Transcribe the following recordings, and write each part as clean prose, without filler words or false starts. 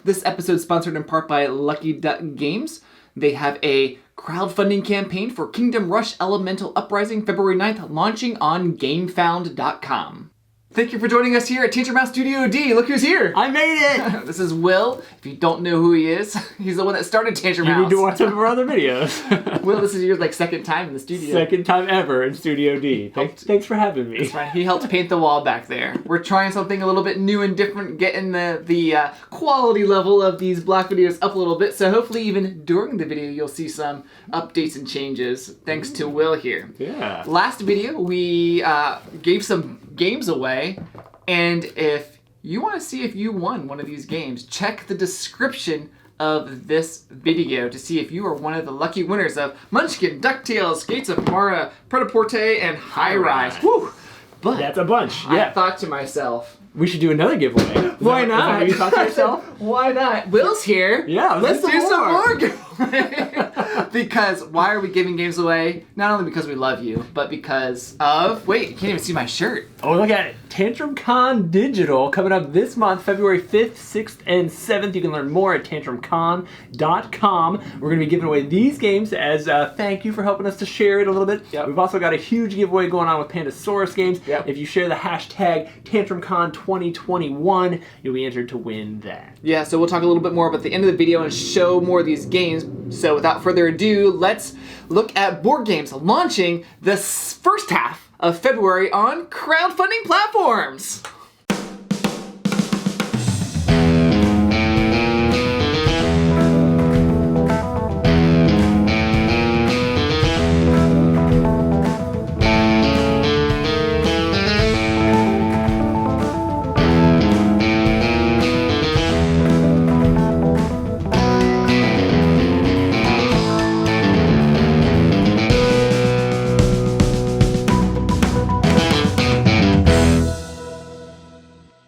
This episode is sponsored in part by Lucky Duck Games. They have a crowdfunding campaign for Kingdom Rush Elemental Uprising February 9th, launching on GameFound.com. Thank you for joining us here at Tantrum Studio D. Look who's here! I made it! This is Will. If you don't know who he is, he's the one that started Tantrum House. You need to watch some of our other videos. Will, this is your second time in the studio. Second time ever in Studio D. Thanks for having me. That's right. He helped paint the wall back there. We're trying something a little bit new and different, getting the quality level of these block videos up a little bit. So hopefully even during the video you'll see some updates and changes thanks to Will here. Yeah. Last video we gave some games away, and if you want to see if you won one of these games, check the description of this video to see if you are one of the lucky winners of Munchkin, DuckTales, Gates of Mara, Pret-a-Porter, and High Rise. Woo! But that's a bunch. Yeah. I thought to myself, we should do another giveaway. Why not? Is that what you thought to yourself? Why not? Will's here. Yeah, let's do some more giveaway. Because why are we giving games away? Not only because we love you, but because of... Wait, you can't even see my shirt. Oh, look at it. Tantrum Con Digital coming up this month, February 5th, 6th, and 7th. You can learn more at tantrumcon.com. We're going to be giving away these games as a thank you for helping us to share it a little bit. Yep. We've also got a huge giveaway going on with Pandasaurus games. Yep. If you share the hashtag TantrumCon2021, you'll be entered to win that. Yeah, so we'll talk a little bit more about the end of the video and show more of these games. So without further ado, let's look at board games launching the first half of February on crowdfunding platforms.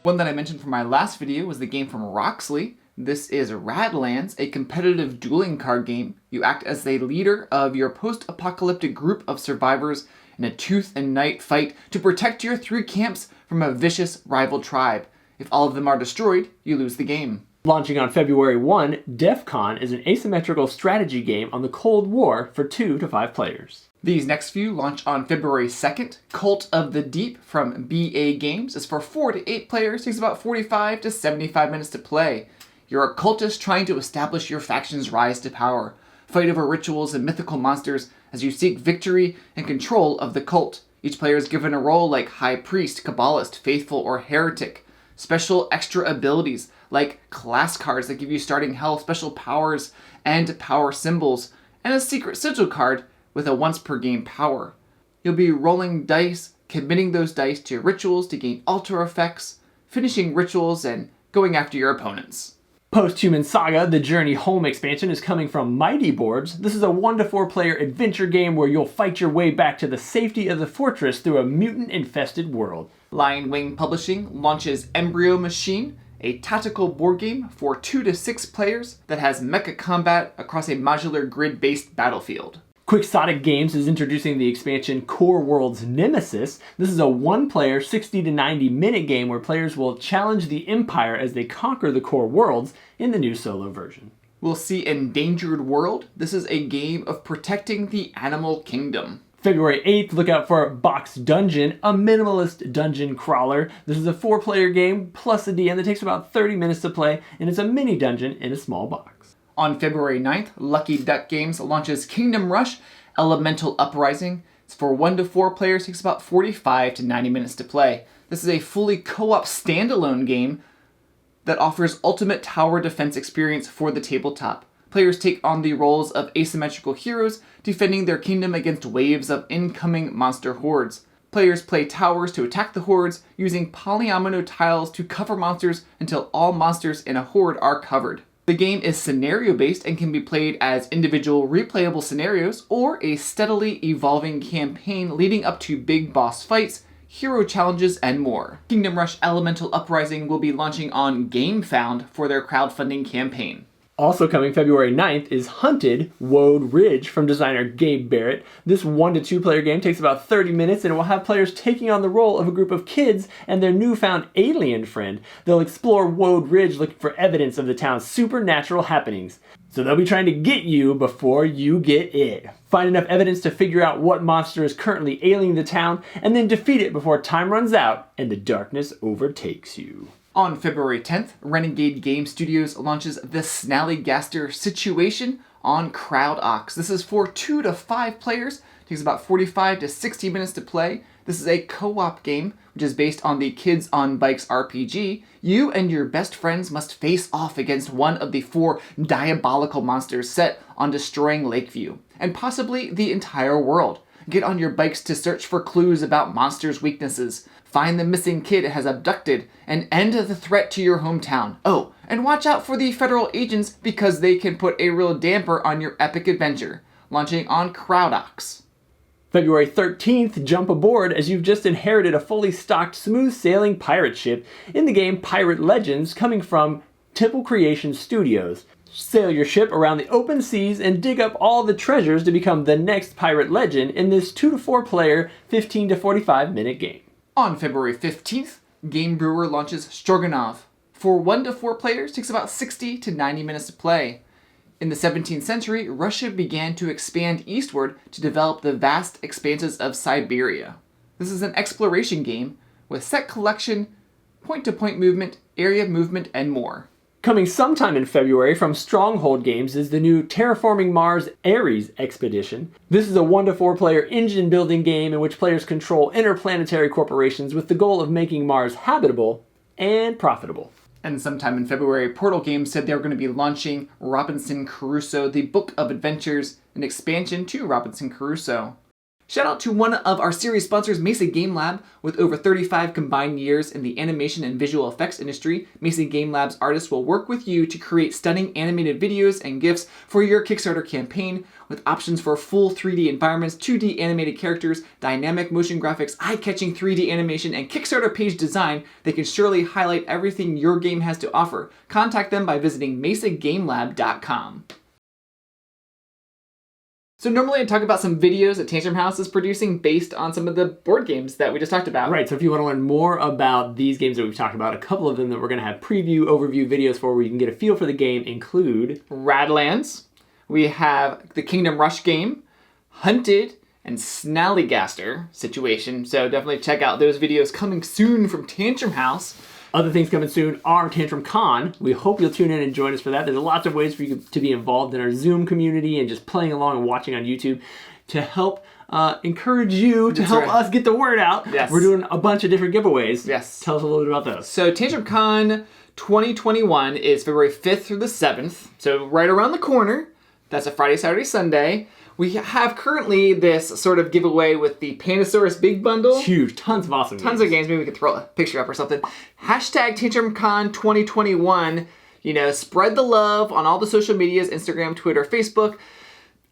One that I mentioned from my last video was the game from Roxley. This is Radlands, a competitive dueling card game. You act as the leader of your post-apocalyptic group of survivors in a tooth and night fight to protect your 3 camps from a vicious rival tribe. If all of them are destroyed, you lose the game. Launching on February 1, Defcon is an asymmetrical strategy game on the Cold War for 2 to 5 players. These next few launch on February 2nd. Cult of the Deep from BA Games is for 4 to 8 players, takes about 45 to 75 minutes to play. You're a cultist trying to establish your faction's rise to power. Fight over rituals and mythical monsters as you seek victory and control of the cult. Each player is given a role like High Priest, Kabbalist, Faithful, or Heretic. Special extra abilities like class cards that give you starting health, special powers, and power symbols, and a secret sigil card with a once per game power. You'll be rolling dice, committing those dice to rituals to gain altar effects, finishing rituals, and going after your opponents. Posthuman Saga, the Journey Home expansion, is coming from Mighty Boards. This is a 1 to 4 player adventure game where you'll fight your way back to the safety of the fortress through a mutant-infested world. Lion Wing Publishing launches Embryo Machine, a tactical board game for 2 to 6 players that has mecha combat across a modular grid-based battlefield. Quixotic Games is introducing the expansion Core Worlds Nemesis. This is a 1-player, 60 to 90 minute game where players will challenge the Empire as they conquer the core worlds in the new solo version. We'll see Endangered World. This is a game of protecting the animal kingdom. February 8th, look out for Box Dungeon, a minimalist dungeon crawler. This is a 4-player game plus a DM that takes about 30 minutes to play, and it's a mini dungeon in a small box. On February 9th, Lucky Duck Games launches Kingdom Rush Elemental Uprising. It's for 1 to 4 players, takes about 45 to 90 minutes to play. This is a fully co-op standalone game that offers ultimate tower defense experience for the tabletop. Players take on the roles of asymmetrical heroes, defending their kingdom against waves of incoming monster hordes. Players play towers to attack the hordes, using polyomino tiles to cover monsters until all monsters in a horde are covered. The game is scenario-based and can be played as individual replayable scenarios or a steadily evolving campaign leading up to big boss fights, hero challenges, and more. Kingdom Rush Elemental Uprising will be launching on GameFound for their crowdfunding campaign. Also coming February 9th is Hunted Wode Ridge from designer Gabe Barrett. This 1 to 2 player game takes about 30 minutes and it will have players taking on the role of a group of kids and their newfound alien friend. They'll explore Wode Ridge looking for evidence of the town's supernatural happenings. So they'll be trying to get you before you get it. Find enough evidence to figure out what monster is currently aliening the town and then defeat it before time runs out and the darkness overtakes you. On February 10th, Renegade Game Studios launches the Snallygaster Situation on CrowdOx. This is for 2 to 5 players. It takes about 45 to 60 minutes to play. This is a co-op game, which is based on the Kids on Bikes RPG. You and your best friends must face off against one of the 4 diabolical monsters set on destroying Lakeview, and possibly the entire world. Get on your bikes to search for clues about monsters' weaknesses. Find the missing kid it has abducted, and end the threat to your hometown. Oh, and watch out for the federal agents because they can put a real damper on your epic adventure. Launching on CrowdOx. February 13th, jump aboard as you've just inherited a fully stocked, smooth-sailing pirate ship in the game Pirate Legends coming from Temple Creation Studios. Sail your ship around the open seas and dig up all the treasures to become the next pirate legend in this 2 to 4 player, 15 to 45 minute game. On February 15th, Game Brewer launches Stroganov. For 1 to 4 players, takes about 60 to 90 minutes to play. In the 17th century, Russia began to expand eastward to develop the vast expanses of Siberia. This is an exploration game with set collection, point-to-point movement, area movement, and more. Coming sometime in February from Stronghold Games is the new Terraforming Mars Ares Expedition. This is a 1 to 4 player engine building game in which players control interplanetary corporations with the goal of making Mars habitable and profitable. And sometime in February, Portal Games said they were going to be launching Robinson Crusoe, the Book of Adventures, an expansion to Robinson Crusoe. Shout out to one of our series sponsors, Mesa Game Lab. With over 35 combined years in the animation and visual effects industry, Mesa Game Lab's artists will work with you to create stunning animated videos and GIFs for your Kickstarter campaign, with options for full 3D environments, 2D animated characters, dynamic motion graphics, eye-catching 3D animation, and Kickstarter page design. They can surely highlight everything your game has to offer. Contact them by visiting mesagamelab.com. So normally I talk about some videos that Tantrum House is producing based on some of the board games that we just talked about. Right, so if you want to learn more about these games that we've talked about, a couple of them that we're going to have preview, overview videos for where you can get a feel for the game include Radlands, we have the Kingdom Rush game, Hunted, and Snallygaster Situation. So definitely check out those videos coming soon from Tantrum House. Other things coming soon are Tantrum Con. We hope you'll tune in and join us for that. There's lots of ways for you to be involved in our Zoom community and just playing along and watching on YouTube to help encourage you to help us get the word out. Yes. We're doing a bunch of different giveaways. Yes. Tell us a little bit about those. So Tantrum Con 2021 is February 5th through the 7th. So right around the corner. That's a Friday, Saturday, Sunday. We have currently this sort of giveaway with the Pandasaurus Big Bundle. It's huge. Tons of awesome Tons of games. Maybe we could throw a picture up or something. Hashtag TantrumCon 2021. You know, spread the love on all the social medias, Instagram, Twitter, Facebook.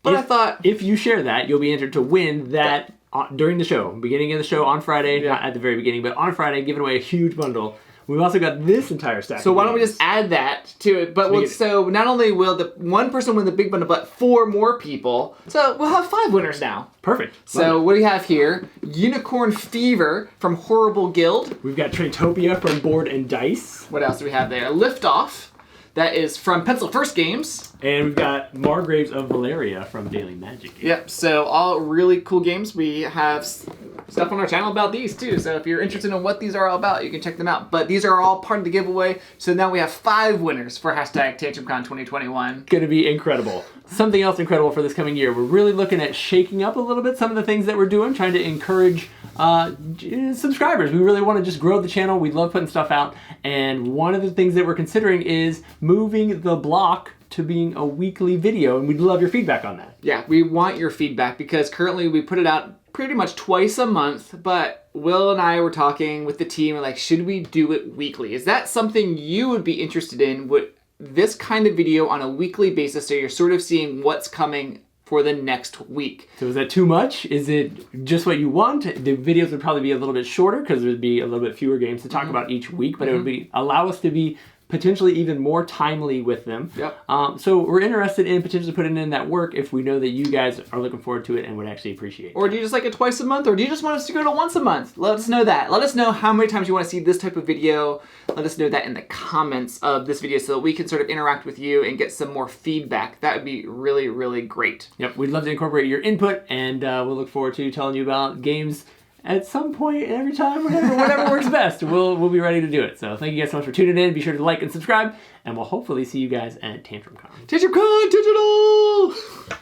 But I thought, if you share that, you'll be entered to win that during the show. Beginning of the show on Friday. Yeah. Not at the very beginning, but on Friday, giving away a huge bundle. We've also got this entire stack. So why don't we just add that to it? But so not only will the one person win the big bundle, but 4 more people. So we'll have 5 winners now. Perfect. So what do we have here? Unicorn Fever from Horrible Guild. We've got Traintopia from Board and Dice. What else do we have there? Liftoff. That is from Pencil First Games. And we've got Margraves of Valeria from Daily Magic Games. Yep, so all really cool games. We have stuff on our channel about these too, so if you're interested in what these are all about, you can check them out. But these are all part of the giveaway, so now we have 5 winners for hashtag TantrumCon 2021. Gonna be incredible. Something else incredible for this coming year. We're really looking at shaking up a little bit some of the things that we're doing, trying to encourage subscribers. We really want to just grow the channel. We love putting stuff out, and one of the things that we're considering is moving the block to being a weekly video, and we'd love your feedback on that. Yeah, we want your feedback because currently we put it out pretty much twice a month, but Will and I were talking with the team, like, should we do it weekly? Is that something you would be interested in? Would this kind of video on a weekly basis so you're sort of seeing what's coming for the next week? So is that too much? Is it just what you want? The videos would probably be a little bit shorter because there would be a little bit fewer games to talk about each week, but it would be allow us to be potentially even more timely with them. Yep. So we're interested in potentially putting in that work if we know that you guys are looking forward to it and would actually appreciate it. Or do you just like it twice a month? Or do you just want us to go to once a month? Let us know that. Let us know how many times you want to see this type of video. Let us know that in the comments of this video so that we can sort of interact with you and get some more feedback. That would be really, really great. Yep, we'd love to incorporate your input, and we'll look forward to telling you about games at some point, every time, whatever works best. We'll be ready to do it. So thank you guys so much for tuning in. Be sure to like and subscribe, and we'll hopefully see you guys at TantrumCon. TantrumCon Digital!